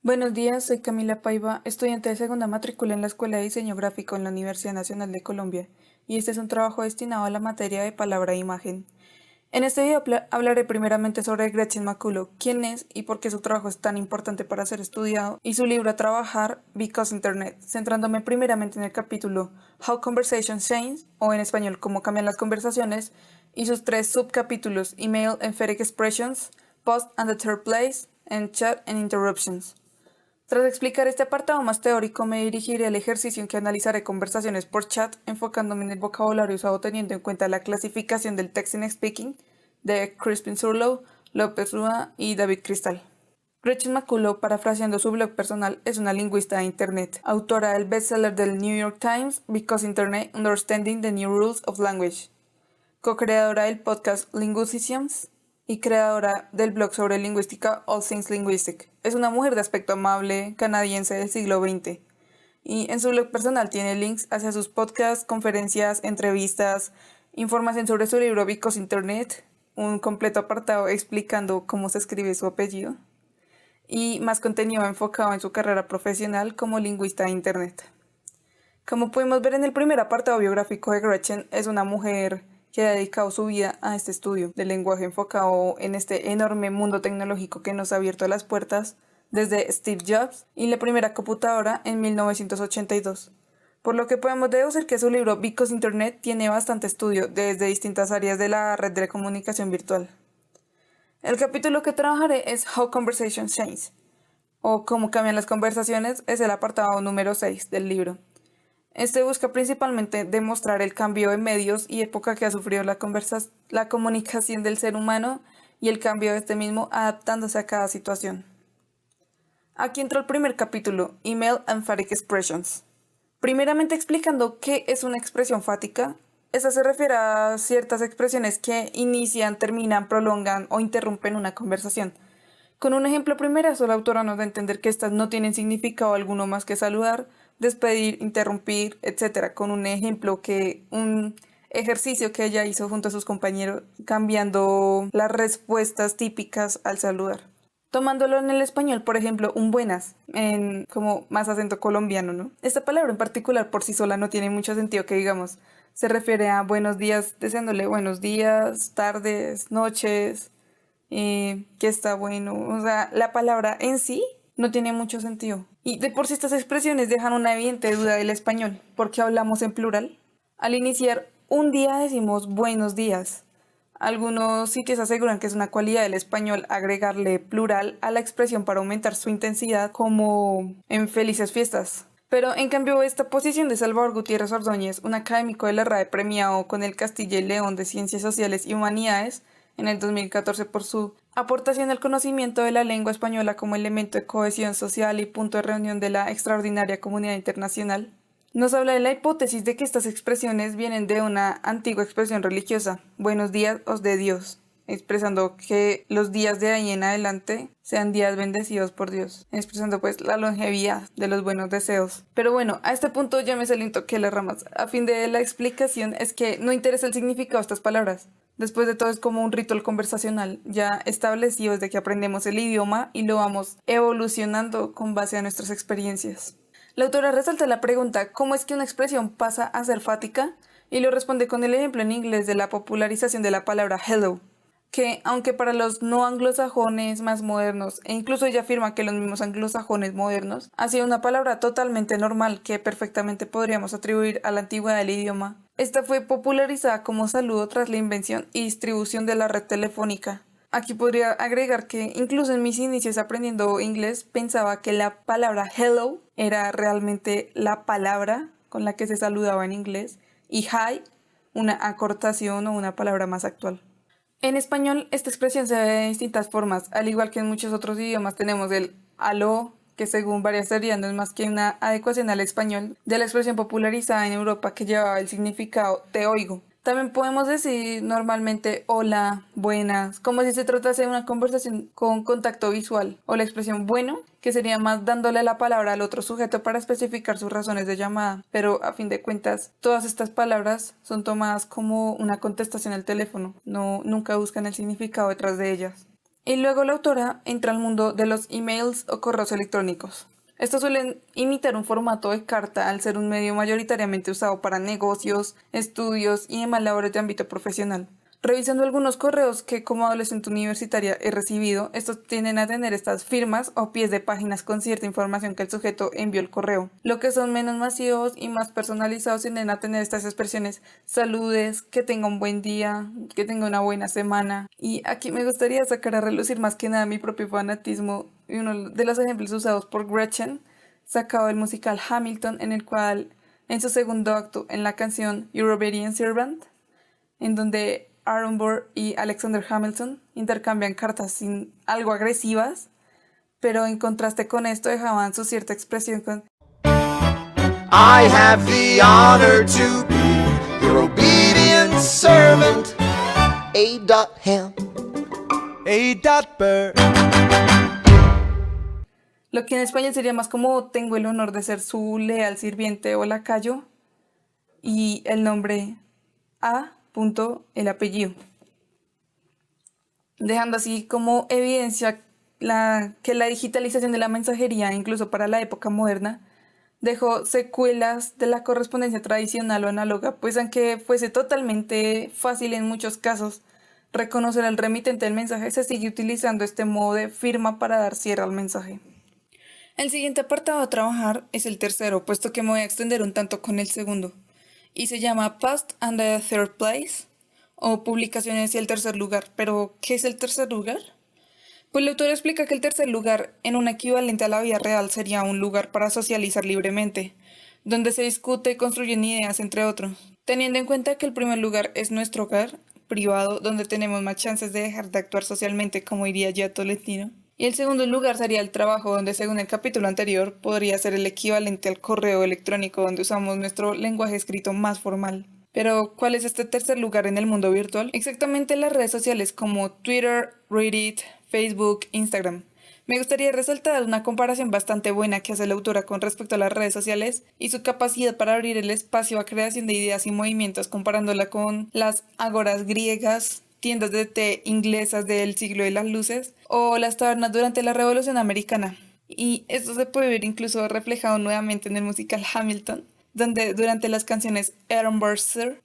Buenos días, soy Camila Paiva, estudiante de segunda matrícula en la Escuela de Diseño Gráfico en la Universidad Nacional de Colombia, y este es un trabajo destinado a la materia de palabra e imagen. En este video hablaré primeramente sobre Gretchen McCulloch, quién es y por qué su trabajo es tan importante para ser estudiado, y su libro a trabajar, Because Internet, centrándome primeramente en el capítulo How Conversations Change, o en español, Cómo cambian las conversaciones, y sus tres subcapítulos, Email, Emphatic Expressions, Post and the Third Place, and Chat and Interruptions. Tras explicar este apartado más teórico, me dirigiré al ejercicio en que analizaré conversaciones por chat, enfocándome en el vocabulario usado teniendo en cuenta la clasificación del texting speaking de Crispin Surlow, López Rúa y David Cristal. Gretchen McCulloch, parafraseando su blog personal, es una lingüista de Internet, autora del bestseller del New York Times, Because Internet, Understanding the New Rules of Language, co-creadora del podcast Linguicisms y creadora del blog sobre lingüística All Things Linguistic. Es una mujer de aspecto amable, canadiense del siglo XX. Y en su blog personal tiene links hacia sus podcasts, conferencias, entrevistas, información sobre su libro Because Internet, un completo apartado explicando cómo se escribe su apellido, y más contenido enfocado en su carrera profesional como lingüista de Internet. Como pudimos ver en el primer apartado biográfico de Gretchen, es una mujer que ha dedicado su vida a este estudio del lenguaje enfocado en este enorme mundo tecnológico que nos ha abierto las puertas desde Steve Jobs y la primera computadora en 1982. Por lo que podemos deducir que su libro Because Internet tiene bastante estudio desde distintas áreas de la red de comunicación virtual. El capítulo que trabajaré es How Conversations Change, o Cómo cambian las conversaciones, es el apartado número 6 del libro. Este busca principalmente demostrar el cambio de medios y época que ha sufrido la comunicación del ser humano y el cambio de este mismo adaptándose a cada situación. Aquí entró el primer capítulo, Email Emphatic Expressions. Primeramente explicando qué es una expresión fática. Esta se refiere a ciertas expresiones que inician, terminan, prolongan o interrumpen una conversación. Con un ejemplo primero, la autora nos da a entender que estas no tienen significado alguno más que saludar, despedir, interrumpir, etc. Con un un ejercicio que ella hizo junto a sus compañeros, cambiando las respuestas típicas al saludar. Tomándolo en el español, por ejemplo, un buenas, en como más acento colombiano, ¿no? Esta palabra en particular por sí sola no tiene mucho sentido que digamos. Se refiere a buenos días, deseándole buenos días, tardes, noches, que está bueno. O sea, la palabra en sí no tiene mucho sentido. Y de por sí estas expresiones dejan una evidente duda del español, porque hablamos en plural. Al iniciar un día decimos buenos días. Algunos sitios aseguran que es una cualidad del español agregarle plural a la expresión para aumentar su intensidad, como en felices fiestas. Pero en cambio esta posición de Salvador Gutiérrez Ordóñez, un académico de la RAE premiado con el Castilla y León de Ciencias Sociales y Humanidades en el 2014 por su aportación al conocimiento de la lengua española como elemento de cohesión social y punto de reunión de la extraordinaria comunidad internacional, nos habla de la hipótesis de que estas expresiones vienen de una antigua expresión religiosa, buenos días os de Dios, expresando que los días de ahí en adelante sean días bendecidos por Dios, expresando pues la longevidad de los buenos deseos. Pero bueno, a este punto ya me salió un toque de las ramas. A fin de la explicación es que no interesa el significado de estas palabras. Después de todo es como un ritual conversacional ya establecido desde que aprendemos el idioma y lo vamos evolucionando con base a nuestras experiencias. La autora resalta la pregunta ¿cómo es que una expresión pasa a ser fática? Y lo responde con el ejemplo en inglés de la popularización de la palabra hello, que aunque para los no anglosajones más modernos, e incluso ella afirma que los mismos anglosajones modernos, ha sido una palabra totalmente normal que perfectamente podríamos atribuir a la antigüedad del idioma. Esta fue popularizada como saludo tras la invención y distribución de la red telefónica. Aquí podría agregar que incluso en mis inicios aprendiendo inglés pensaba que la palabra hello era realmente la palabra con la que se saludaba en inglés y hi una acortación o una palabra más actual. En español esta expresión se ve de distintas formas, al igual que en muchos otros idiomas tenemos el aló, que según varias teorías no es más que una adecuación al español de la expresión popularizada en Europa que llevaba el significado te oigo. También podemos decir normalmente hola, buenas, como si se tratase de una conversación con contacto visual, o la expresión bueno, que sería más dándole la palabra al otro sujeto para especificar sus razones de llamada, pero a fin de cuentas todas estas palabras son tomadas como una contestación al teléfono, nunca buscan el significado detrás de ellas. Y luego la autora entra al mundo de los emails o correos electrónicos. Estos suelen imitar un formato de carta al ser un medio mayoritariamente usado para negocios, estudios y demás labores de ámbito profesional. Revisando algunos correos que como adolescente universitaria he recibido, estos tienden a tener estas firmas o pies de páginas con cierta información que el sujeto envió el correo. Lo que son menos masivos y más personalizados tienden a tener estas expresiones: saludes, que tenga un buen día, que tenga una buena semana. Y aquí me gustaría sacar a relucir más que nada mi propio fanatismo y uno de los ejemplos usados por Gretchen, sacado del musical Hamilton, en el cual en su segundo acto en la canción Your Obedient Servant, en donde Aaron Burr y Alexander Hamilton intercambian cartas algo agresivas, pero en contraste con esto dejaban su cierta expresión con I have the honor to be your obedient servant. A. Ham. A. Burr. lo que en español sería más como tengo el honor de ser su leal sirviente o lacayo, y el nombre A. el apellido, dejando así como evidencia que la digitalización de la mensajería, incluso para la época moderna, dejó secuelas de la correspondencia tradicional o análoga, pues aunque fuese totalmente fácil en muchos casos reconocer al remitente del mensaje, se sigue utilizando este modo de firma para dar cierre al mensaje. El siguiente apartado a trabajar es el tercero, puesto que me voy a extender un tanto con el segundo, y se llama Past and the Third Place, o publicaciones y el tercer lugar. Pero, ¿qué es el tercer lugar? Pues el autor explica que el tercer lugar, en un equivalente a la vida real, sería un lugar para socializar libremente, donde se discute y construyen ideas, entre otros. Teniendo en cuenta que el primer lugar es nuestro hogar privado, donde tenemos más chances de dejar de actuar socialmente, como diría ya Tolentino. Y el segundo lugar sería el trabajo, donde según el capítulo anterior podría ser el equivalente al correo electrónico, donde usamos nuestro lenguaje escrito más formal. Pero, ¿cuál es este tercer lugar en el mundo virtual? Exactamente las redes sociales como Twitter, Reddit, Facebook, Instagram. Me gustaría resaltar una comparación bastante buena que hace la autora con respecto a las redes sociales y su capacidad para abrir el espacio a creación de ideas y movimientos, comparándola con las ágoras griegas, tiendas de té inglesas del siglo de las luces o las tabernas durante la Revolución Americana. Y esto se puede ver incluso reflejado nuevamente en el musical Hamilton, donde durante las canciones Aaron Burr,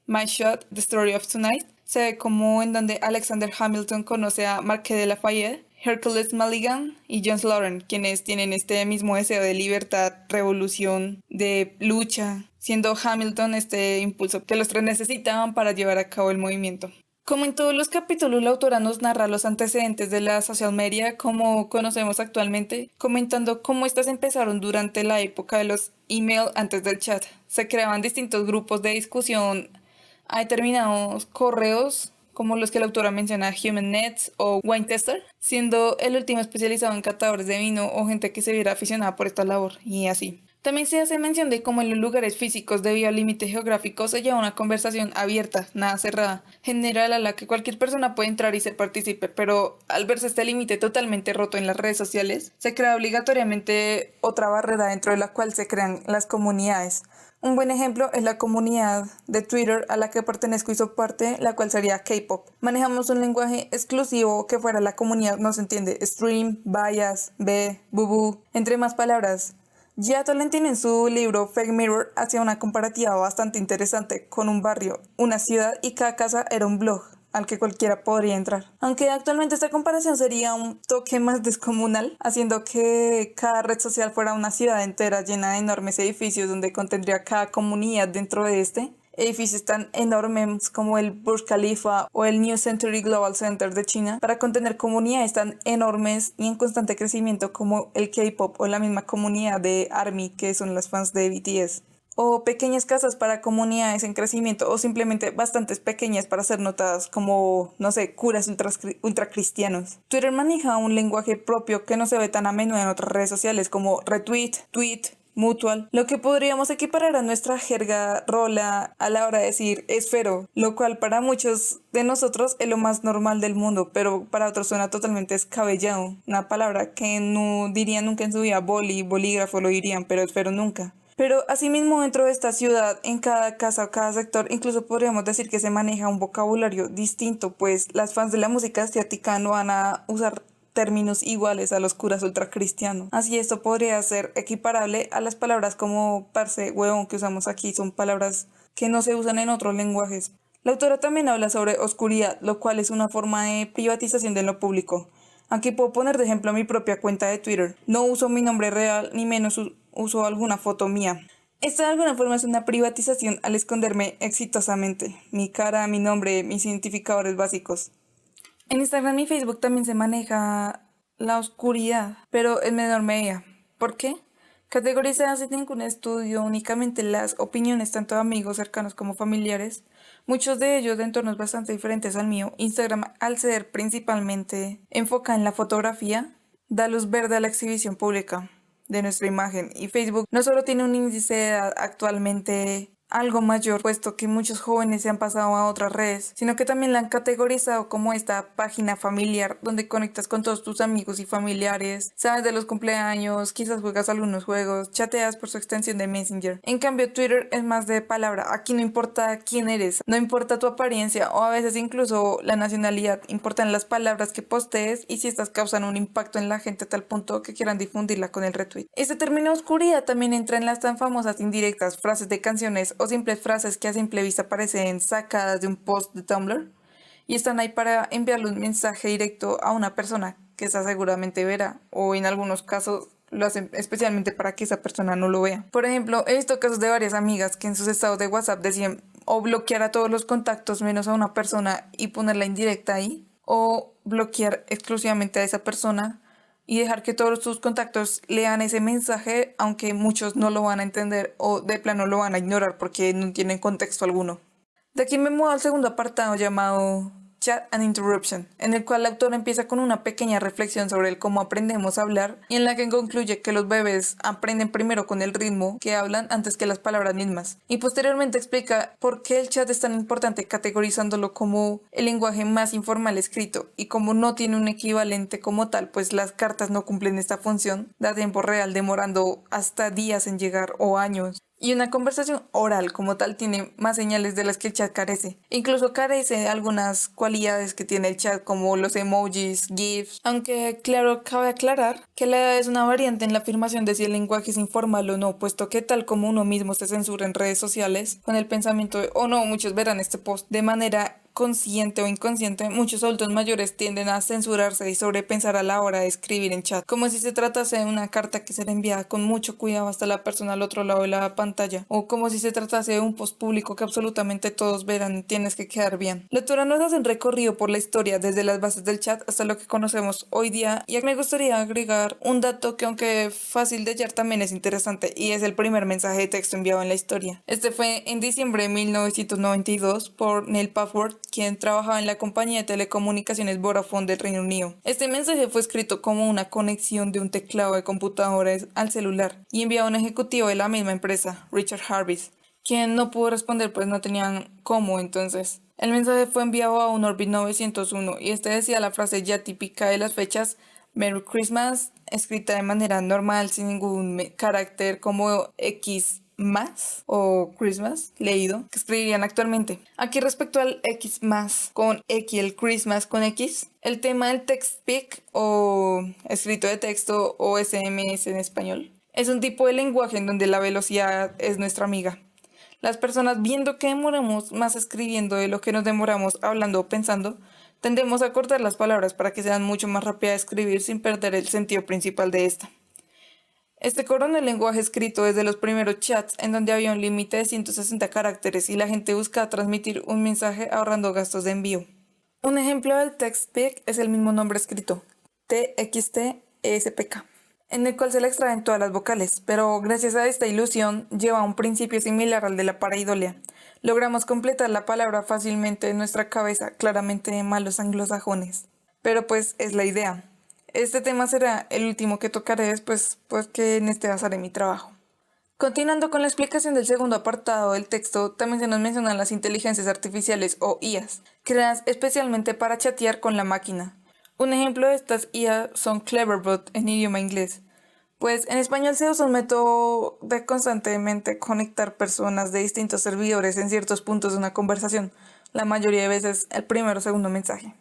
My Shot, The Story of Tonight, se ve como en donde Alexander Hamilton conoce a Marquis de Lafayette, Hercules Mulligan y John Sloran, quienes tienen este mismo deseo de libertad, revolución, de lucha, siendo Hamilton este impulso que los tres necesitaban para llevar a cabo el movimiento. Como en todos los capítulos, la autora nos narra los antecedentes de la social media como conocemos actualmente, comentando cómo estas empezaron durante la época de los email antes del chat. Se creaban distintos grupos de discusión a determinados correos, como los que la autora menciona, Human Nets o Wine Tester, siendo el último especializado en catadores de vino o gente que se viera aficionada por esta labor, y así. También se hace mención de cómo en los lugares físicos debido al límite geográfico se lleva una conversación abierta, nada cerrada, general a la que cualquier persona puede entrar y ser partícipe, pero al verse este límite totalmente roto en las redes sociales, se crea obligatoriamente otra barrera dentro de la cual se crean las comunidades. Un buen ejemplo es la comunidad de Twitter a la que pertenezco y soy parte, la cual sería K-pop. Manejamos un lenguaje exclusivo que fuera la comunidad no se entiende: stream, bias, b, bubu, entre más palabras. Ya Tolentino en su libro Fake Mirror hacía una comparativa bastante interesante con un barrio, una ciudad y cada casa era un blog al que cualquiera podría entrar. Aunque actualmente esta comparación sería un toque más descomunal, haciendo que cada red social fuera una ciudad entera llena de enormes edificios donde contendría cada comunidad dentro de este. Edificios tan enormes como el Burj Khalifa o el New Century Global Center de China, para contener comunidades tan enormes y en constante crecimiento como el K-pop o la misma comunidad de ARMY, que son las fans de BTS. O pequeñas casas para comunidades en crecimiento, o simplemente bastantes pequeñas para ser notadas como, no sé, curas ultracristianos. Twitter maneja un lenguaje propio que no se ve tan a menudo en otras redes sociales como retweet, tweet, mutual, lo que podríamos equiparar a nuestra jerga rola a la hora de decir esfero, lo cual para muchos de nosotros es lo más normal del mundo, pero para otros suena totalmente descabellado, una palabra que no dirían nunca en su vida. Bolígrafo lo dirían, pero esfero nunca. Pero asimismo dentro de esta ciudad, en cada casa o cada sector, incluso podríamos decir que se maneja un vocabulario distinto, pues las fans de la música asiática no van a usar términos iguales a los curas ultracristianos. Así esto podría ser equiparable a las palabras como parce, huevón que usamos aquí, son palabras que no se usan en otros lenguajes. La autora también habla sobre oscuridad, lo cual es una forma de privatización de lo público. Aquí puedo poner de ejemplo mi propia cuenta de Twitter. No uso mi nombre real, ni menos uso alguna foto mía. Esto de alguna forma es una privatización al esconderme exitosamente. Mi cara, mi nombre, mis identificadores básicos. En Instagram y Facebook también se maneja la oscuridad, pero en menor medida. ¿Por qué? Categorizadas sin ningún estudio, únicamente las opiniones tanto de amigos cercanos como familiares, muchos de ellos de entornos bastante diferentes al mío. Instagram, al ser principalmente enfoca en la fotografía, da luz verde a la exhibición pública de nuestra imagen, y Facebook no solo tiene un índice de edad actualmente algo mayor, puesto que muchos jóvenes se han pasado a otras redes, sino que también la han categorizado como esta página familiar donde conectas con todos tus amigos y familiares, sabes de los cumpleaños, quizás juegas algunos juegos, chateas por su extensión de Messenger. En cambio, Twitter es más de palabra. Aquí no importa quién eres, no importa tu apariencia o a veces incluso la nacionalidad, importan las palabras que postees y si estas causan un impacto en la gente a tal punto que quieran difundirla con el retweet. Este término oscuridad también entra en las tan famosas indirectas, frases de canciones o simples frases que a simple vista parecen sacadas de un post de Tumblr y están ahí para enviarle un mensaje directo a una persona que esa seguramente verá, o en algunos casos lo hacen especialmente para que esa persona no lo vea. Por ejemplo, he visto casos de varias amigas que en sus estados de WhatsApp decían o bloquear a todos los contactos menos a una persona y ponerla indirecta ahí, o bloquear exclusivamente a esa persona y dejar que todos tus contactos lean ese mensaje, aunque muchos no lo van a entender o de plano lo van a ignorar porque no tienen contexto alguno. De aquí me muevo al segundo apartado llamado Chat and Interruption, en el cual el autor empieza con una pequeña reflexión sobre el cómo aprendemos a hablar y en la que concluye que los bebés aprenden primero con el ritmo que hablan antes que las palabras mismas. Y posteriormente explica por qué el chat es tan importante, categorizándolo como el lenguaje más informal escrito, y como no tiene un equivalente como tal, pues las cartas no cumplen esta función de tiempo real, demorando hasta días en llegar o años. Y una conversación oral como tal tiene más señales de las que el chat carece. Incluso carece de algunas cualidades que tiene el chat como los emojis, GIFs. Aunque claro, cabe aclarar que la edad es una variante en la afirmación de si el lenguaje es informal o no, puesto que tal como uno mismo se censura en redes sociales con el pensamiento de "oh no, muchos verán este post" de manera consciente o inconsciente, muchos adultos mayores tienden a censurarse y sobrepensar a la hora de escribir en chat, como si se tratase de una carta que será enviada con mucho cuidado hasta la persona al otro lado de la pantalla, o como si se tratase de un post público que absolutamente todos verán y tienes que quedar bien. La autora nos hace un recorrido por la historia desde las bases del chat hasta lo que conocemos hoy día, y me gustaría agregar un dato que, aunque fácil de hallar, también es interesante, y es el primer mensaje de texto enviado en la historia. Este fue en diciembre de 1992 por Neil Pafford, quien trabajaba en la compañía de telecomunicaciones Vodafone del Reino Unido. Este mensaje fue escrito como una conexión de un teclado de computadores al celular y enviado a un ejecutivo de la misma empresa, Richard Harvis, quien no pudo responder pues no tenían cómo entonces. El mensaje fue enviado a un Orbit 901 y este decía la frase ya típica de las fechas "Merry Christmas", escrita de manera normal sin ningún carácter como X más o Christmas leído que escribirían actualmente. Aquí respecto al X más con X, el Christmas con X, el tema del TextSpeak o escrito de texto o SMS en español es un tipo de lenguaje en donde la velocidad es nuestra amiga. Las personas, viendo que demoramos más escribiendo de lo que nos demoramos hablando o pensando, tendemos a cortar las palabras para que sean mucho más rápidas de escribir sin perder el sentido principal de esta. Este coronó el lenguaje escrito desde los primeros chats, en donde había un límite de 160 caracteres y la gente buscaba transmitir un mensaje ahorrando gastos de envío. Un ejemplo del TextSpeak es el mismo nombre escrito, TXTESPK, en el cual se le extraen todas las vocales, pero gracias a esta ilusión lleva un principio similar al de la pareidolia. Logramos completar la palabra fácilmente en nuestra cabeza, claramente de malos anglosajones. Pero pues es la idea. Este tema será el último que tocaré después, pues que en este basaré mi trabajo. Continuando con la explicación del segundo apartado del texto, también se nos mencionan las inteligencias artificiales o IAs, creadas especialmente para chatear con la máquina. Un ejemplo de estas IA son Cleverbot en idioma inglés. Pues en español se usa un método de constantemente conectar personas de distintos servidores en ciertos puntos de una conversación, la mayoría de veces el primero o segundo mensaje.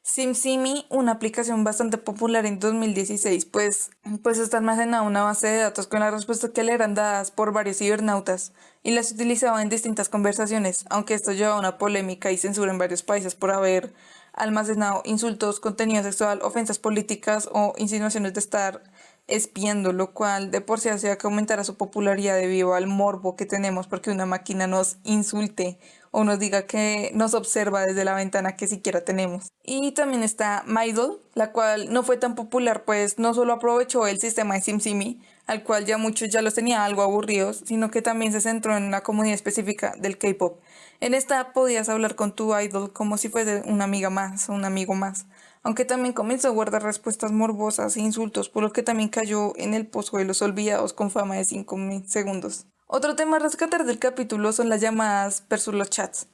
SimSimi, una aplicación bastante popular en 2016, pues está almacenada una base de datos con las respuestas que le eran dadas por varios cibernautas y las utilizaba en distintas conversaciones, aunque esto llevaba a una polémica y censura en varios países por haber almacenado insultos, contenido sexual, ofensas políticas o insinuaciones de estar espiando, lo cual de por sí hacía que aumentara su popularidad debido al morbo que tenemos porque una máquina nos insulte o nos diga que nos observa desde la ventana que siquiera tenemos. Y también está Midle, la cual no fue tan popular, pues no solo aprovechó el sistema de SimSimi, al cual ya muchos ya los tenía algo aburridos, sino que también se centró en una comunidad específica del K-pop. En esta podías hablar con tu idol como si fuese una amiga más o un amigo más, aunque también comenzó a guardar respuestas morbosas e insultos, por lo que también cayó en el pozo de los olvidados con fama de 5 segundos. Otro tema a rescatar del capítulo son las llamadas versus los chats,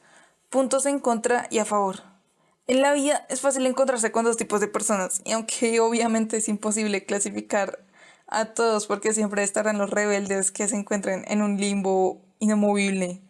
puntos en contra y a favor. En la vida es fácil encontrarse con dos tipos de personas, y aunque obviamente es imposible clasificar a todos porque siempre estarán los rebeldes que se encuentren en un limbo inamovible.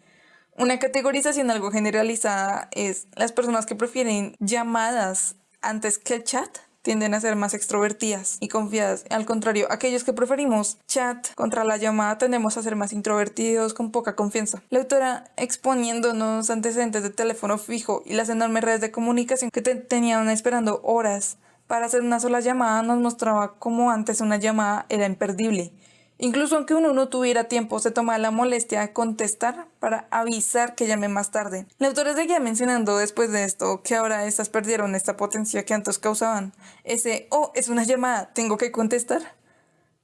Una categorización algo generalizada es las personas que prefieren llamadas antes que el chat tienden a ser más extrovertidas y confiadas. Al contrario, aquellos que preferimos chat contra la llamada tendemos a ser más introvertidos, con poca confianza. La autora, exponiéndonos antecedentes de teléfono fijo y las enormes redes de comunicación que tenían esperando horas para hacer una sola llamada, nos mostraba cómo antes una llamada era imperdible. Incluso aunque uno no tuviera tiempo, se tomaba la molestia de contestar para avisar que llame más tarde. La autora seguía mencionando después de esto que ahora estas perdieron esta potencia que antes causaban. Es una llamada, tengo que contestar.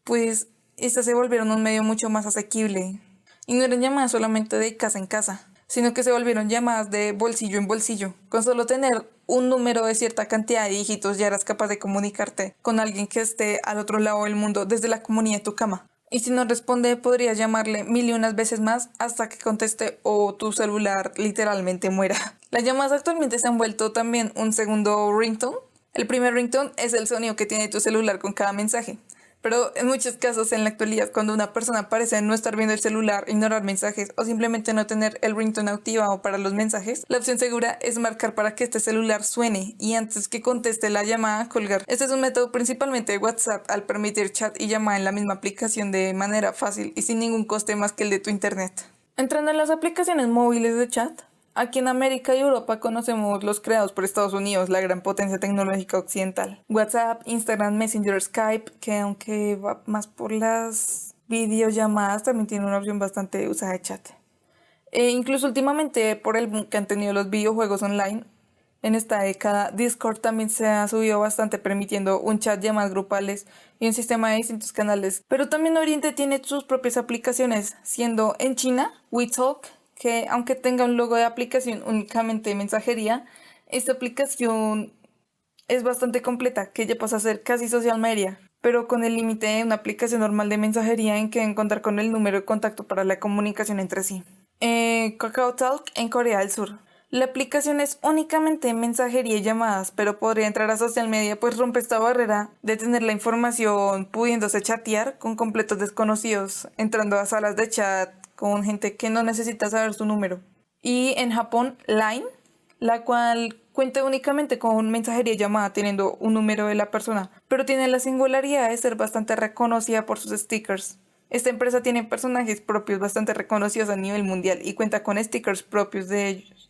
Pues estas se volvieron un medio mucho más asequible. Y no eran llamadas solamente de casa en casa, sino que se volvieron llamadas de bolsillo en bolsillo. Con solo tener un número de cierta cantidad de dígitos ya eras capaz de comunicarte con alguien que esté al otro lado del mundo desde la comunidad de tu cama. Y si no responde, podrías llamarle mil y unas veces más hasta que conteste o tu celular literalmente muera. Las llamadas actualmente se han vuelto también un segundo ringtone. El primer ringtone es el sonido que tiene tu celular con cada mensaje. Pero en muchos casos en la actualidad, cuando una persona parece no estar viendo el celular, ignorar mensajes o simplemente no tener el ringtone activado para los mensajes, la opción segura es marcar para que este celular suene y antes que conteste la llamada, colgar. Este es un método principalmente de WhatsApp al permitir chat y llamada en la misma aplicación de manera fácil y sin ningún coste más que el de tu internet. Entrando en las aplicaciones móviles de chat, aquí en América y Europa conocemos los creados por Estados Unidos, la gran potencia tecnológica occidental. WhatsApp, Instagram, Messenger, Skype, que aunque va más por las videollamadas, también tiene una opción bastante usada de chat. Incluso últimamente, por el boom que han tenido los videojuegos online, en esta década, Discord también se ha subido bastante, permitiendo un chat, llamadas grupales y un sistema de distintos canales. Pero también Oriente tiene sus propias aplicaciones, siendo en China, WeTalk, que aunque tenga un logo de aplicación únicamente de mensajería, esta aplicación es bastante completa, que ya pasa a ser casi social media, pero con el límite de una aplicación normal de mensajería en que deben contar con el número de contacto para la comunicación entre sí. KakaoTalk en Corea del Sur. La aplicación es únicamente mensajería y llamadas, pero podría entrar a social media, pues rompe esta barrera de tener la información pudiéndose chatear con completos desconocidos, entrando a salas de chat con gente que no necesita saber su número. Y en Japón, Line, la cual cuenta únicamente con mensajería y llamada teniendo un número de la persona, pero tiene la singularidad de ser bastante reconocida por sus stickers. Esta empresa tiene personajes propios bastante reconocidos a nivel mundial y cuenta con stickers propios de ellos.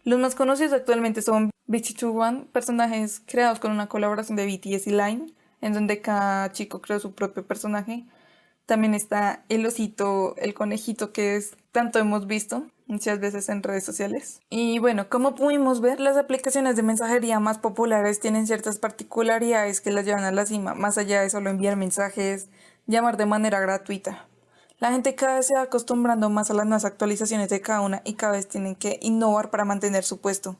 Los más conocidos actualmente son BT21, personajes creados con una colaboración de BTS y Line, en donde cada chico creó su propio personaje. También está el osito, el conejito que tanto hemos visto muchas veces en redes sociales. Y bueno, como pudimos ver, las aplicaciones de mensajería más populares tienen ciertas particularidades que las llevan a la cima, más allá de solo enviar mensajes, llamar de manera gratuita. La gente cada vez se va acostumbrando más a las nuevas actualizaciones de cada una y cada vez tienen que innovar para mantener su puesto.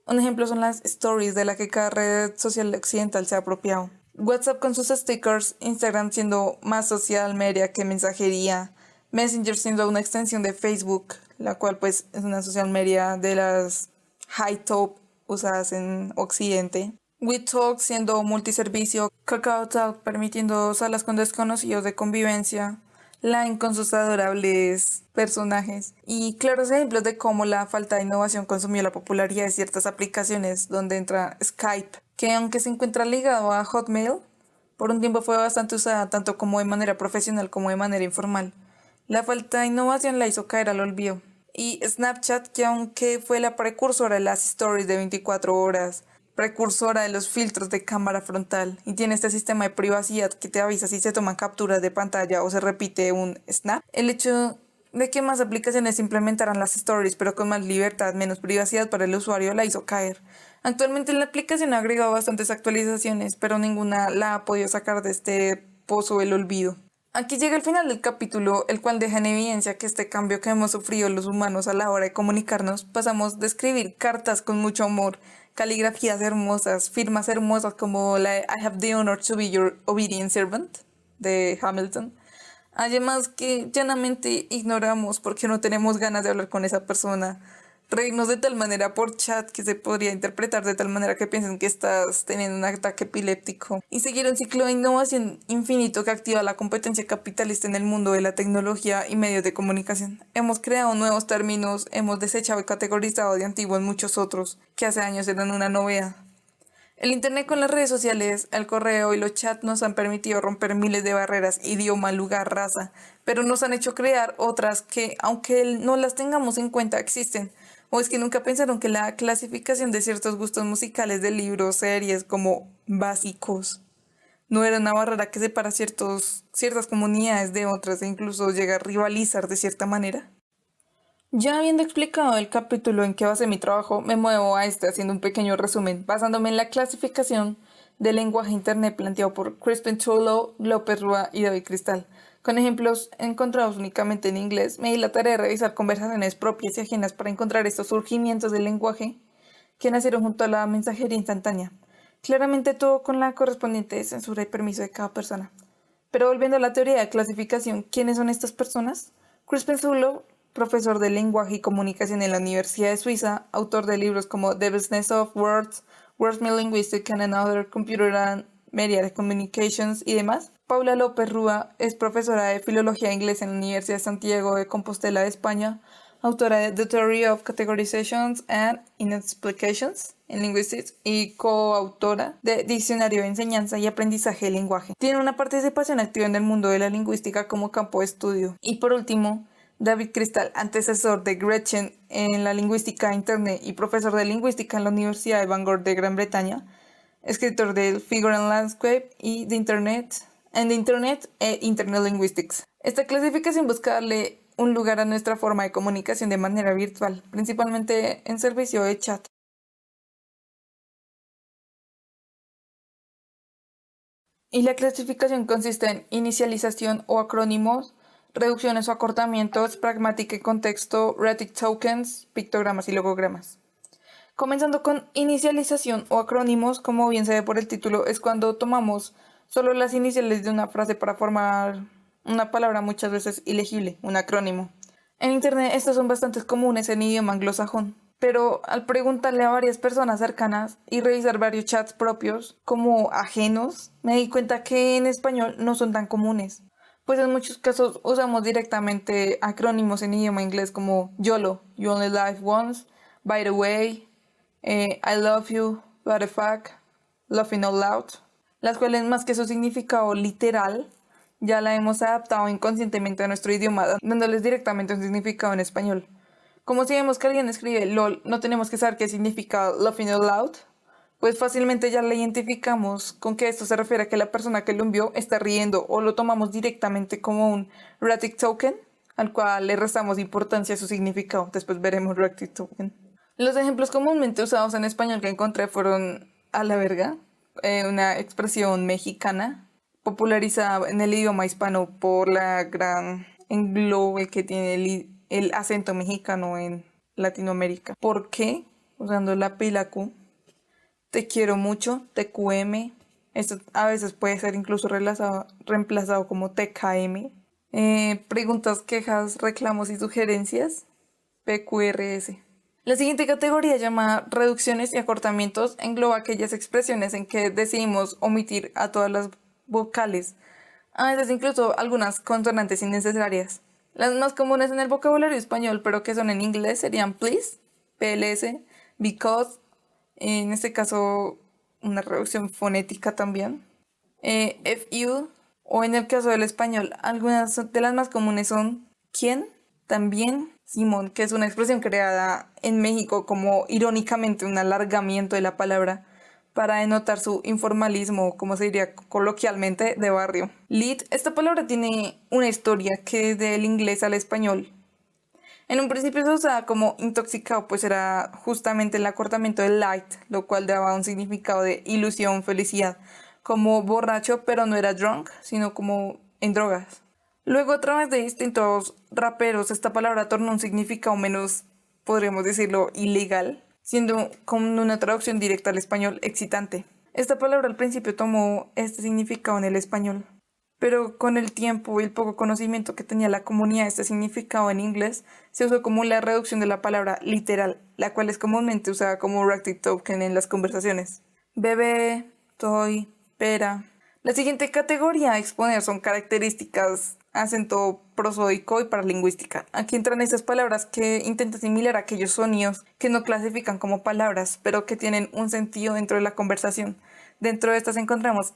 Un ejemplo son las stories de la que cada red social occidental se ha apropiado. WhatsApp con sus stickers, Instagram siendo más social media que mensajería, Messenger siendo una extensión de Facebook, la cual pues es una social media de las high top usadas en Occidente. WeTalk siendo multiservicio, KakaoTalk permitiendo salas con desconocidos de convivencia, Line con sus adorables personajes y claros ejemplos de cómo la falta de innovación consumió la popularidad de ciertas aplicaciones donde entra Skype, que aunque se encuentra ligado a Hotmail, por un tiempo fue bastante usada tanto como de manera profesional como de manera informal. La falta de innovación la hizo caer al olvido. Y Snapchat, que aunque fue la precursora de las stories de 24 horas, precursora de los filtros de cámara frontal y tiene este sistema de privacidad que te avisa si se toman capturas de pantalla o se repite un snap, el hecho de que más aplicaciones implementaran las stories pero con más libertad, menos privacidad para el usuario la hizo caer. Actualmente la aplicación ha agregado bastantes actualizaciones, pero ninguna la ha podido sacar de este pozo del olvido. Aquí llega el final del capítulo, el cual deja en evidencia que este cambio que hemos sufrido los humanos a la hora de comunicarnos, pasamos de escribir cartas con mucho amor, caligrafías hermosas, firmas hermosas como la I have the honor to be your obedient servant de Hamilton, además que llanamente ignoramos porque no tenemos ganas de hablar con esa persona, reírnos de tal manera por chat que se podría interpretar de tal manera que piensen que estás teniendo un ataque epiléptico y seguir un ciclo de innovación infinito que activa la competencia capitalista en el mundo de la tecnología y medios de comunicación. Hemos creado nuevos términos, hemos desechado y categorizado de antiguos muchos otros que hace años eran una novedad. El internet con las redes sociales, el correo y los chats nos han permitido romper miles de barreras, idioma, lugar, raza, pero nos han hecho crear otras que, aunque no las tengamos en cuenta, existen. ¿O es que nunca pensaron que la clasificación de ciertos gustos musicales de libros, series como básicos, no era una barrera que separa ciertas comunidades de otras e incluso llega a rivalizar de cierta manera? Ya habiendo explicado el capítulo en que basé mi trabajo, me muevo a este haciendo un pequeño resumen, basándome en la clasificación del lenguaje Internet planteado por Crispin Tullow, López Rúa y David Cristal. Con ejemplos encontrados únicamente en inglés, me di la tarea de revisar conversaciones propias y ajenas para encontrar estos surgimientos del lenguaje que nacieron junto a la mensajería instantánea. Claramente todo con la correspondiente censura y permiso de cada persona. Pero volviendo a la teoría de clasificación, ¿quiénes son estas personas? Crispin Tullow, profesor de lenguaje y comunicación en la Universidad de Suiza, autor de libros como The Business of Words, Wordsmith Linguistics and Another Computer and Media Communications y demás. Paula López Rúa es profesora de Filología Inglesa en la Universidad de Santiago de Compostela de España, autora de The Theory of Categorizations and Inexplications en Linguistics y coautora de Diccionario de Enseñanza y Aprendizaje del Lenguaje. Tiene una participación activa en el mundo de la lingüística como campo de estudio. Y por último, David Cristal, antecesor de Gretchen en la lingüística de Internet y profesor de lingüística en la Universidad de Bangor de Gran Bretaña, escritor del Figure and Landscape y de Internet e Internet Linguistics. Esta clasificación busca darle un lugar a nuestra forma de comunicación de manera virtual, principalmente en servicio de chat. Y la clasificación consiste en inicialización o acrónimos, reducciones o acortamientos, pragmática y contexto, rhetoric tokens, pictogramas y logogramas. Comenzando con inicialización o acrónimos, como bien se ve por el título, es cuando tomamos solo las iniciales de una frase para formar una palabra muchas veces ilegible, un acrónimo. En Internet estos son bastante comunes en idioma anglosajón, pero al preguntarle a varias personas cercanas y revisar varios chats propios como ajenos, me di cuenta que en español no son tan comunes. Pues en muchos casos usamos directamente acrónimos en idioma inglés como YOLO, You Only Live Once, By the Way, I Love You, What the Fuck, Laughing Out Loud, las cuales más que su significado literal, ya la hemos adaptado inconscientemente a nuestro idioma, dándoles directamente un significado en español. Como si vemos que alguien escribe LOL, no tenemos que saber qué significa Laughing Out Loud, pues fácilmente ya le identificamos con que esto se refiere a que la persona que lo envió está riendo o lo tomamos directamente como un rhetoric token, al cual le restamos importancia a su significado. Después veremos rhetoric token. Los ejemplos comúnmente usados en español que encontré fueron a la verga, una expresión mexicana popularizada en el idioma hispano por la gran englobe que tiene el acento mexicano en Latinoamérica. ¿Por qué? Usando la P y la Q. Te quiero mucho, TQM. Esto a veces puede ser incluso reemplazado como TKM. Preguntas, quejas, reclamos y sugerencias, PQRS. La siguiente categoría, llamada reducciones y acortamientos, engloba aquellas expresiones en que decidimos omitir a todas las vocales, a veces incluso algunas consonantes innecesarias. Las más comunes en el vocabulario español, pero que son en inglés, serían please, PLS, because, en este caso una reducción fonética también, FU, o en el caso del español, algunas de las más comunes son quién, también, Simón, que es una expresión creada en México como irónicamente un alargamiento de la palabra para denotar su informalismo, como se diría coloquialmente, de barrio. Lit, esta palabra tiene una historia que es del inglés al español. En un principio se usaba como intoxicado, pues era justamente el acortamiento de light, lo cual daba un significado de ilusión, felicidad, como borracho, pero no era drunk, sino como en drogas. Luego, a través de distintos raperos, esta palabra tornó un significado menos, podríamos decirlo, ilegal, siendo como una traducción directa al español excitante. Esta palabra al principio tomó este significado en el español, pero con el tiempo y el poco conocimiento que tenía la comunidad de este significado en inglés, se usó como la reducción de la palabra literal, la cual es comúnmente usada como ractic token en las conversaciones. Bebé, toy, pera. La siguiente categoría a exponer son características, acento prosódico y paralingüística. Aquí entran esas palabras que intentan asimilar aquellos sonidos que no clasifican como palabras, pero que tienen un sentido dentro de la conversación. Dentro de estas encontramos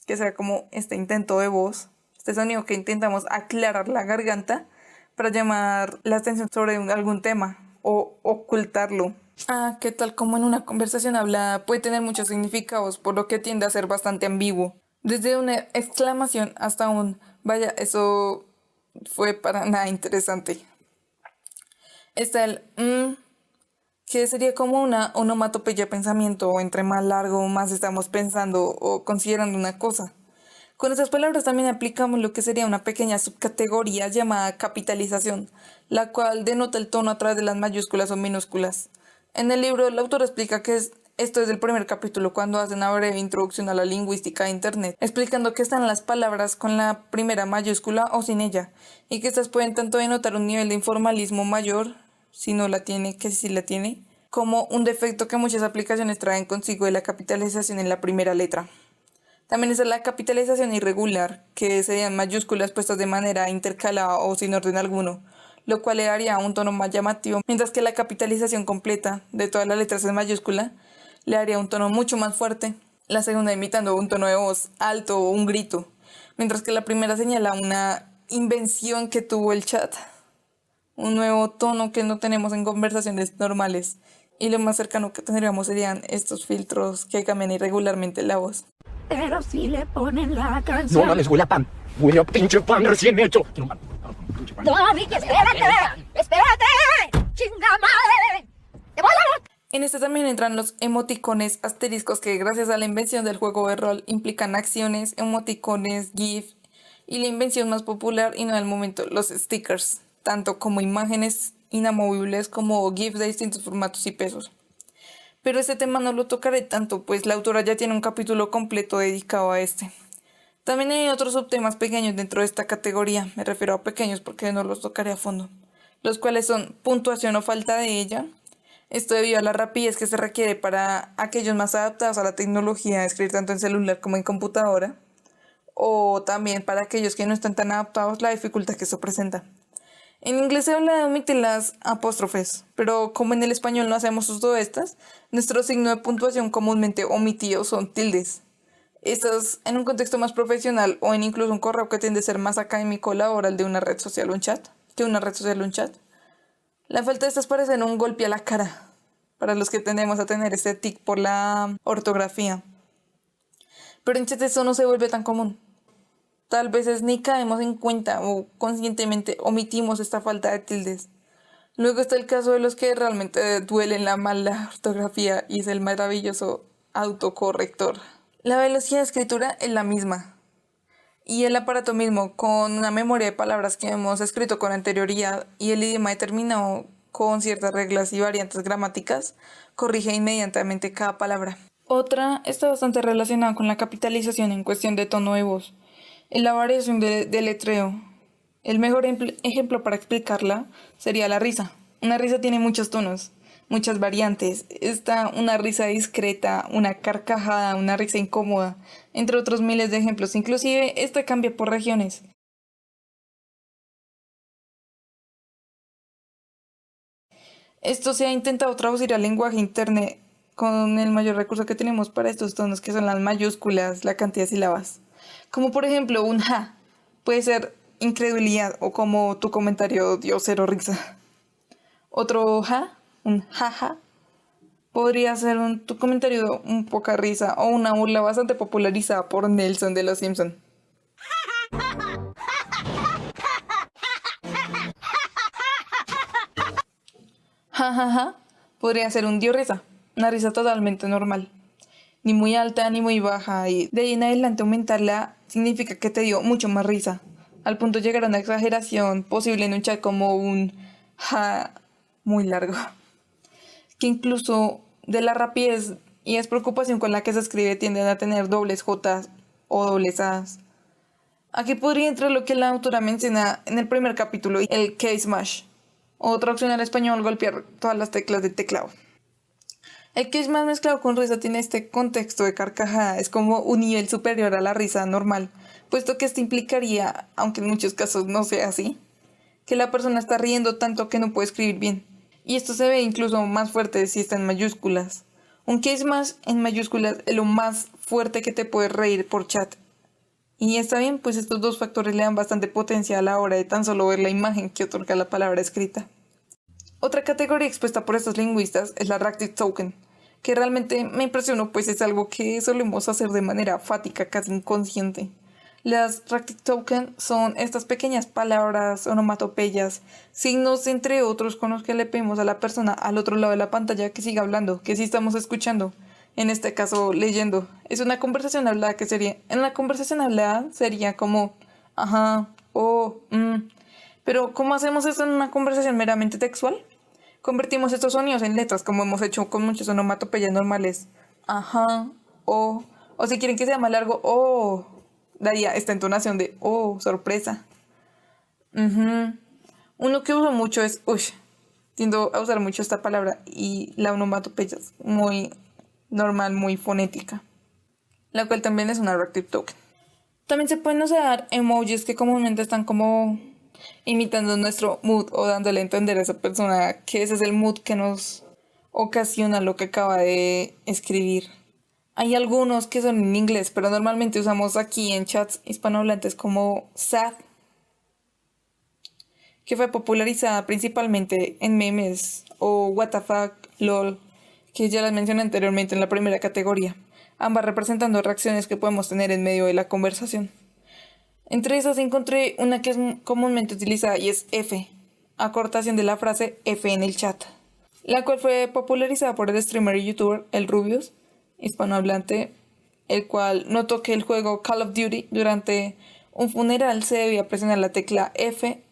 que será como este intento de voz, este sonido que intentamos aclarar la garganta para llamar la atención sobre algún tema o ocultarlo. Que tal como en una conversación hablada puede tener muchos significados, por lo que tiende a ser bastante ambiguo. Desde una exclamación hasta un vaya, eso fue para nada interesante. Está el que sería como una onomatopeya de pensamiento, o entre más largo más estamos pensando o considerando una cosa. Con estas palabras también aplicamos lo que sería una pequeña subcategoría llamada capitalización, la cual denota el tono a través de las mayúsculas o minúsculas. En el libro, el autor explica que esto es el primer capítulo cuando hace una breve introducción a la lingüística de Internet, explicando que están las palabras con la primera mayúscula o sin ella, y que estas pueden tanto denotar un nivel de informalismo mayor, si no la tiene, que si la tiene, como un defecto que muchas aplicaciones traen consigo de la capitalización en la primera letra. También está la capitalización irregular, que serían mayúsculas puestas de manera intercalada o sin orden alguno, lo cual le daría un tono más llamativo, mientras que la capitalización completa de todas las letras en mayúscula le daría un tono mucho más fuerte, la segunda imitando un tono de voz alto o un grito, mientras que la primera señala una invención que tuvo el chat, un nuevo tono que no tenemos en conversaciones normales, y lo más cercano que tendríamos serían estos filtros que cambian irregularmente la voz. Pero si le ponen la canción. No mames, huele a pan. Huele a pinche pan recién hecho. No, Vicky, espérate. Espérate. Chinga madre. Te voy a... En este también entran los emoticones asteriscos que gracias a la invención del juego de rol implican acciones, emoticones, GIF y la invención más popular y no del momento, los stickers, tanto como imágenes inamovibles como GIFs de distintos formatos y pesos. Pero este tema no lo tocaré tanto, pues la autora ya tiene un capítulo completo dedicado a este. También hay otros subtemas pequeños dentro de esta categoría, me refiero a pequeños porque no los tocaré a fondo, los cuales son puntuación o falta de ella. Esto debido a la rapidez que se requiere para aquellos más adaptados a la tecnología de escribir tanto en celular como en computadora, o también para aquellos que no están tan adaptados, la dificultad que eso presenta. En inglés se habla de omitir las apóstrofes, pero como en el español no hacemos uso de estas, nuestro signo de puntuación comúnmente omitido son tildes. Estas en un contexto más profesional o en incluso un correo que tiende a ser más académico o laboral de una red social o un chat, que una red social o un chat. La falta de estas parecen un golpe a la cara para los que tendemos a tener este tic por la ortografía. Pero en chat eso no se vuelve tan común. Tal vez ni caemos en cuenta o conscientemente omitimos esta falta de tildes. Luego está el caso de los que realmente duelen la mala ortografía y es el maravilloso autocorrector. La velocidad de escritura es la misma y el aparato mismo, con una memoria de palabras que hemos escrito con anterioridad y el idioma determinado con ciertas reglas y variantes gramáticas, corrige inmediatamente cada palabra. Otra está bastante relacionada con la capitalización en cuestión de tono de voz. En la variación de letreo, el mejor ejemplo para explicarla sería la risa. Una risa tiene muchos tonos. muchas variantes. Está una risa discreta, una carcajada, una risa incómoda, entre otros miles de ejemplos. Inclusive esta cambia por regiones. Esto se ha intentado traducir al lenguaje internet con el mayor recurso que tenemos para estos tonos, que son las mayúsculas, la cantidad de sílabas. Como por ejemplo un ja, puede ser incredulidad o como tu comentario dio cero risa. Otro ja, un jaja, podría ser tu comentario un poca risa o una burla bastante popularizada por Nelson de Los Simpson. Jajaja, podría ser un dio risa, una risa totalmente normal. Ni muy alta ni muy baja, y de ahí en adelante aumentarla significa que te dio mucho más risa, al punto de llegar a una exageración posible en un chat como un ja muy largo, que incluso de la rapidez y despreocupación con la que se escribe tienden a tener dobles Jotas o dobles As. Aquí podría entrar lo que la autora menciona en el primer capítulo, el key smash, o traducción al español, golpear todas las teclas del teclado. El que es más mezclado con risa tiene este contexto de carcajada, es como un nivel superior a la risa normal, puesto que esto implicaría, aunque en muchos casos no sea así, que la persona está riendo tanto que no puede escribir bien. Y esto se ve incluso más fuerte si está en mayúsculas. Un case más en mayúsculas es lo más fuerte que te puedes reír por chat. Y está bien, pues estos dos factores le dan bastante potencia a la hora de tan solo ver la imagen que otorga la palabra escrita. Otra categoría expuesta por estos lingüistas es la Ractive Token, que realmente me impresionó, pues es algo que solemos hacer de manera fática, casi inconsciente. Las Ractive Token son estas pequeñas palabras, onomatopeyas, signos entre otros con los que le pedimos a la persona al otro lado de la pantalla que siga hablando, que sí estamos escuchando, en este caso leyendo. Es una conversación hablada que sería, en la conversación hablada sería como, ajá, pero ¿cómo hacemos eso en una conversación meramente textual? Convertimos estos sonidos en letras, como hemos hecho con muchas onomatopeyas normales. Ajá, o si quieren que sea más largo, daría esta entonación de sorpresa. Uno que uso mucho es ush. Tiendo a usar mucho esta palabra y la onomatopeya es muy normal, muy fonética, la cual también es una Ractive Token. También se pueden usar emojis que comúnmente están como imitando nuestro mood o dándole a entender a esa persona que ese es el mood que nos ocasiona lo que acaba de escribir. Hay algunos que son en inglés, pero normalmente usamos aquí en chats hispanohablantes como sad, que fue popularizada principalmente en memes, o what the fuck, lol, que ya las mencioné anteriormente en la primera categoría, ambas representando reacciones que podemos tener en medio de la conversación. Entre esas encontré una que es comúnmente utilizada y es F, acortación de la frase F en el chat, la cual fue popularizada por el streamer y youtuber El Rubius, hispanohablante, el cual notó que el juego Call of Duty durante un funeral se debía presionar la tecla F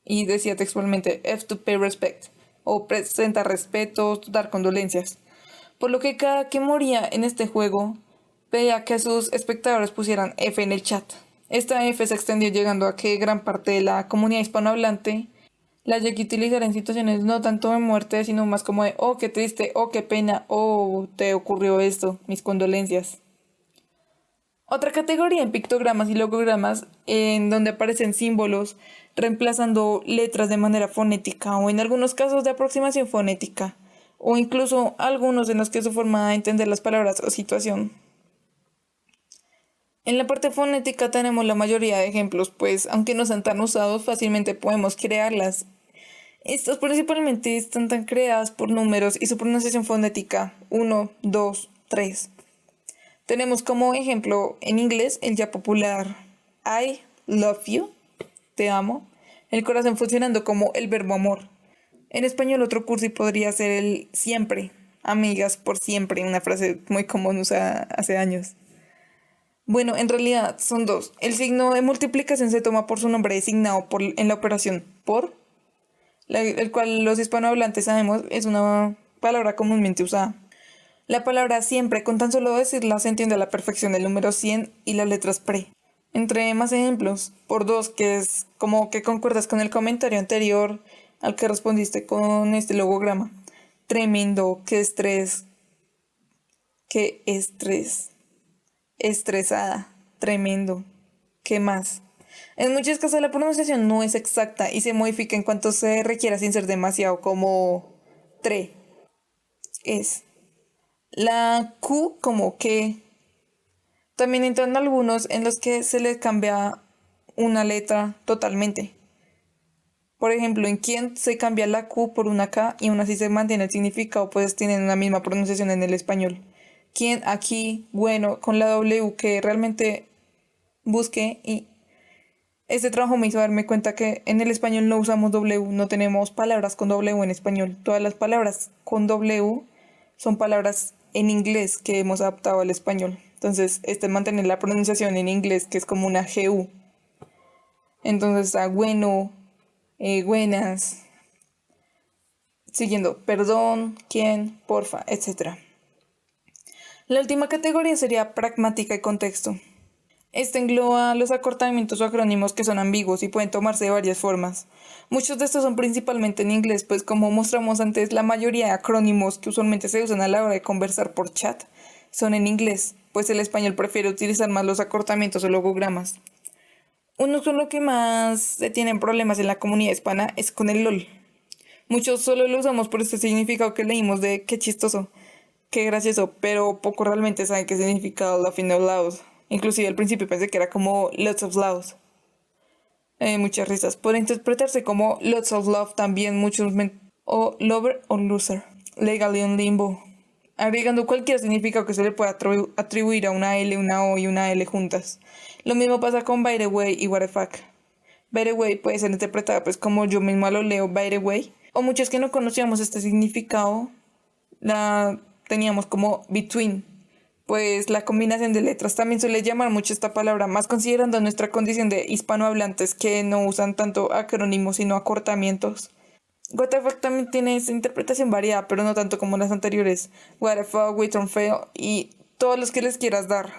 y decía textualmente F to pay respect, o presenta respeto, dar condolencias, por lo que cada que moría en este juego pedía que sus espectadores pusieran F en el chat. Esta F se extendió llegando a que gran parte de la comunidad hispanohablante la llegue a utilizar en situaciones no tanto de muerte, sino más como de qué triste, qué pena, te ocurrió esto, mis condolencias. Otra categoría en pictogramas y logogramas, en donde aparecen símbolos reemplazando letras de manera fonética o en algunos casos de aproximación fonética, o incluso algunos en los que su forma de entender las palabras o situación. En la parte fonética tenemos la mayoría de ejemplos, pues aunque no sean tan usados, fácilmente podemos crearlas. Estas principalmente están tan creadas por números y su pronunciación fonética 1, 2, 3. Tenemos como ejemplo en inglés el ya popular I love you, te amo, el corazón funcionando como el verbo amor. En español otro cursi podría ser el siempre, amigas por siempre, una frase muy común usada hace años. Bueno, en realidad son dos. El signo de multiplicación se toma por su nombre designado en la operación por, el cual los hispanohablantes sabemos es una palabra comúnmente usada. La palabra siempre, con tan solo decirla, se entiende a la perfección el número 100 y las letras pre. Entre más ejemplos, por dos, que es como que concuerdas con el comentario anterior al que respondiste con este logograma. tremendo, qué estrés, estresada, tremendo, ¿qué más? En muchos casos la pronunciación no es exacta y se modifica en cuanto se requiera sin ser demasiado, como tre, es. La Q como que. También entran algunos en los que se les cambia una letra totalmente. Por ejemplo, en quien se cambia la Q por una K y aún así se mantiene el significado, pues tienen una misma pronunciación en el español. Quien, aquí, bueno, con la W que realmente busqué y este trabajo me hizo darme cuenta que en el español no usamos W, no tenemos palabras con W en español. Todas las palabras con W son palabras en inglés que hemos adaptado al español. Entonces, mantener la pronunciación en inglés, que es como una GU. Entonces está bueno, buenas, siguiendo, perdón, quién, porfa, etc. La última categoría sería pragmática y contexto. Este engloba los acortamientos o acrónimos que son ambiguos y pueden tomarse de varias formas. Muchos de estos son principalmente en inglés, pues como mostramos antes, la mayoría de acrónimos que usualmente se usan a la hora de conversar por chat son en inglés, pues el español prefiere utilizar más los acortamientos o logogramas. Uno con lo que más se tienen problemas en la comunidad hispana es con el LOL. Muchos solo lo usamos por este significado que leímos de qué chistoso, qué gracioso, pero poco realmente saben qué significa laughing out loud. Inclusive al principio pensé que era como lots of love. Muchas risas. Puede interpretarse como lots of love también, o lover o loser. Legally in limbo. Agregando cualquier significado que se le pueda atribuir a una L, una O y una L juntas. Lo mismo pasa con by the way y what the fuck. By the way puede ser interpretada pues como yo mismo lo leo by the way. O muchos que no conocíamos este significado la teníamos como between. Pues la combinación de letras también suele llamar mucho esta palabra, más considerando nuestra condición de hispanohablantes que no usan tanto acrónimos sino acortamientos. What the fuck también tiene esa interpretación variada, pero no tanto como las anteriores. What the fuck, we turn fail y todos los que les quieras dar,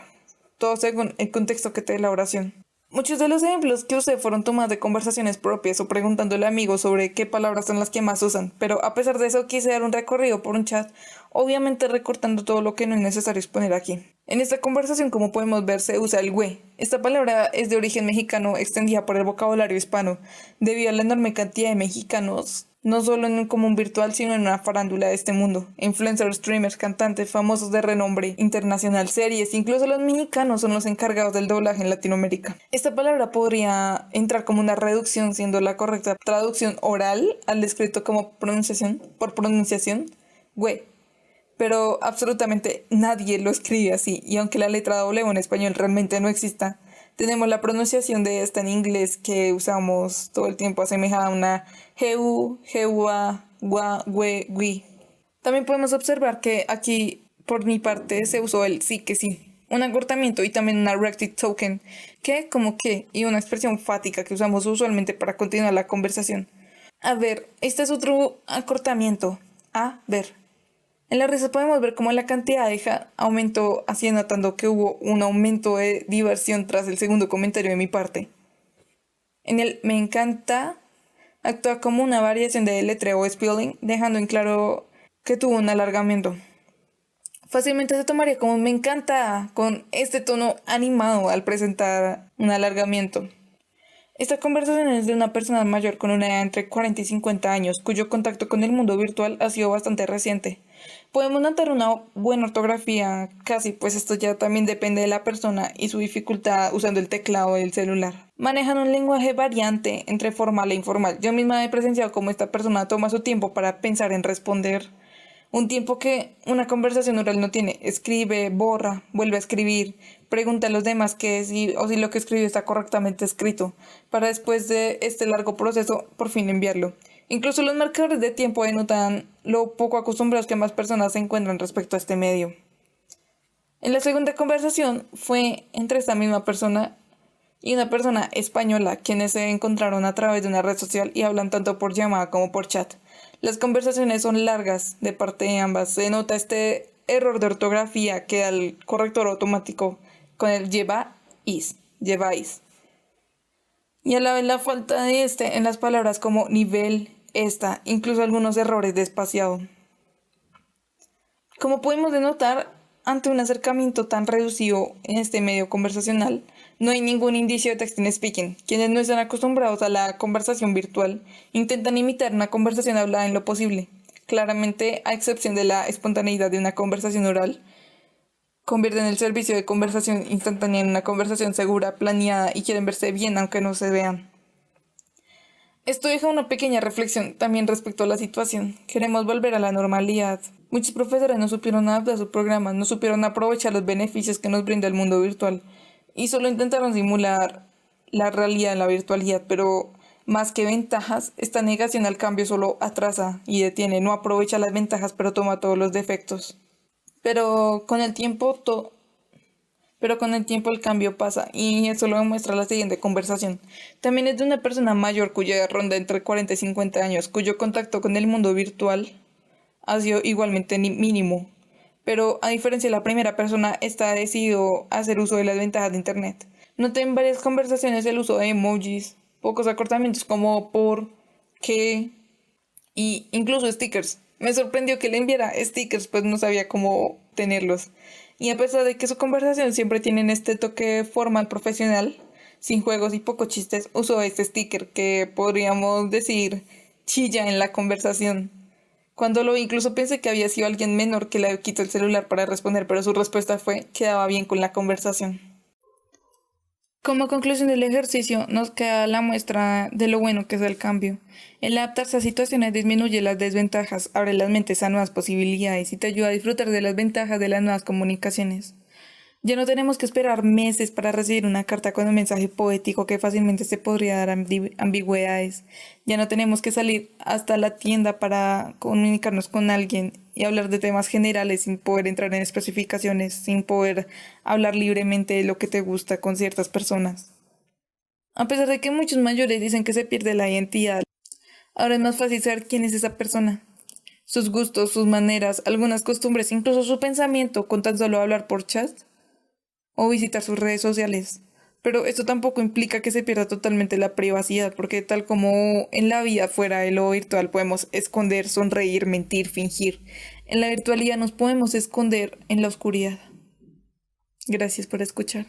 todo según el contexto que te dé la oración. Muchos de los ejemplos que usé fueron tomadas de conversaciones propias o preguntándole a amigos sobre qué palabras son las que más usan, pero a pesar de eso quise dar un recorrido por un chat, obviamente recortando todo lo que no es necesario exponer aquí. En esta conversación, como podemos ver, se usa el güey. Esta palabra es de origen mexicano, extendida por el vocabulario hispano, debido a la enorme cantidad de mexicanos, no solo en un común virtual, sino en una farándula de este mundo. Influencers, streamers, cantantes, famosos de renombre internacional, series, incluso los mexicanos son los encargados del doblaje en Latinoamérica. Esta palabra podría entrar como una reducción, siendo la correcta traducción oral al escrito como por pronunciación, güey. Pero absolutamente nadie lo escribe así, y aunque la letra W en español realmente no exista, tenemos la pronunciación de esta en inglés que usamos todo el tiempo asemejada a una GU, GUA, GUA, GUE, GUI. También podemos observar que aquí, por mi parte, se usó el sí que sí, un acortamiento y también una rected token, que como que, y una expresión fática que usamos usualmente para continuar la conversación. A ver, este es otro acortamiento. A ver. En la risa podemos ver cómo la cantidad de aumentó, así notando que hubo un aumento de diversión tras el segundo comentario de mi parte. En el me encanta actúa como una variación de letreo o spelling, dejando en claro que tuvo un alargamiento. Fácilmente se tomaría como me encanta, con este tono animado al presentar un alargamiento. Esta conversación es de una persona mayor con una edad entre 40 y 50 años, cuyo contacto con el mundo virtual ha sido bastante reciente. Podemos notar una buena ortografía, casi, pues esto ya también depende de la persona y su dificultad usando el teclado del celular. Manejan un lenguaje variante entre formal e informal. Yo misma he presenciado cómo esta persona toma su tiempo para pensar en responder. Un tiempo que una conversación oral no tiene. Escribe, borra, vuelve a escribir, pregunta a los demás qué decir o si lo que escribió está correctamente escrito, para después de este largo proceso por fin enviarlo. Incluso los marcadores de tiempo denotan lo poco acostumbrados que más personas se encuentran respecto a este medio. En la segunda conversación fue entre esta misma persona y una persona española, quienes se encontraron a través de una red social y hablan tanto por llamada como por chat. Las conversaciones son largas de parte de ambas. Se nota este error de ortografía que da el corrector automático con el lleváis. Y a la vez la falta de en las palabras como nivel, incluso algunos errores de espaciado. Como podemos denotar, ante un acercamiento tan reducido en este medio conversacional, no hay ningún indicio de texting speaking. Quienes no están acostumbrados a la conversación virtual intentan imitar una conversación hablada en lo posible. Claramente, a excepción de la espontaneidad de una conversación oral, convierten el servicio de conversación instantánea en una conversación segura, planeada y quieren verse bien aunque no se vean. Esto deja una pequeña reflexión también respecto a la situación. Queremos volver a la normalidad. Muchos profesores no supieron adaptar su programa, no supieron aprovechar los beneficios que nos brinda el mundo virtual y solo intentaron simular la realidad en la virtualidad, pero más que ventajas, esta negación al cambio solo atrasa y detiene, no aprovecha las ventajas pero toma todos los defectos. Pero con el tiempo el cambio pasa y eso lo demuestra la siguiente conversación. También es de una persona mayor cuya edad ronda entre 40 y 50 años, cuyo contacto con el mundo virtual ha sido igualmente mínimo. Pero a diferencia de la primera persona, esta ha decidido hacer uso de las ventajas de Internet. Noté en varias conversaciones el uso de emojis, pocos acortamientos como por, qué y incluso stickers. Me sorprendió que le enviara stickers, pues no sabía cómo tenerlos. Y a pesar de que su conversación siempre tienen este toque formal profesional, sin juegos y pocos chistes, usó este sticker que podríamos decir chilla en la conversación. Cuando lo vi, incluso pensé que había sido alguien menor que le quitó el celular para responder, pero su respuesta fue que quedaba bien con la conversación. Como conclusión del ejercicio, nos queda la muestra de lo bueno que es el cambio. El adaptarse a situaciones disminuye las desventajas, abre las mentes a nuevas posibilidades y te ayuda a disfrutar de las ventajas de las nuevas comunicaciones. Ya no tenemos que esperar meses para recibir una carta con un mensaje poético que fácilmente se podría dar ambigüedades. Ya no tenemos que salir hasta la tienda para comunicarnos con alguien y hablar de temas generales sin poder entrar en especificaciones, sin poder hablar libremente de lo que te gusta con ciertas personas. A pesar de que muchos mayores dicen que se pierde la identidad, ahora es más fácil saber quién es esa persona. Sus gustos, sus maneras, algunas costumbres, incluso su pensamiento con tan solo hablar por chat o visitar sus redes sociales. Pero esto tampoco implica que se pierda totalmente la privacidad, porque tal como en la vida fuera de lo virtual podemos esconder, sonreír, mentir, fingir, en la virtualidad nos podemos esconder en la oscuridad. Gracias por escuchar.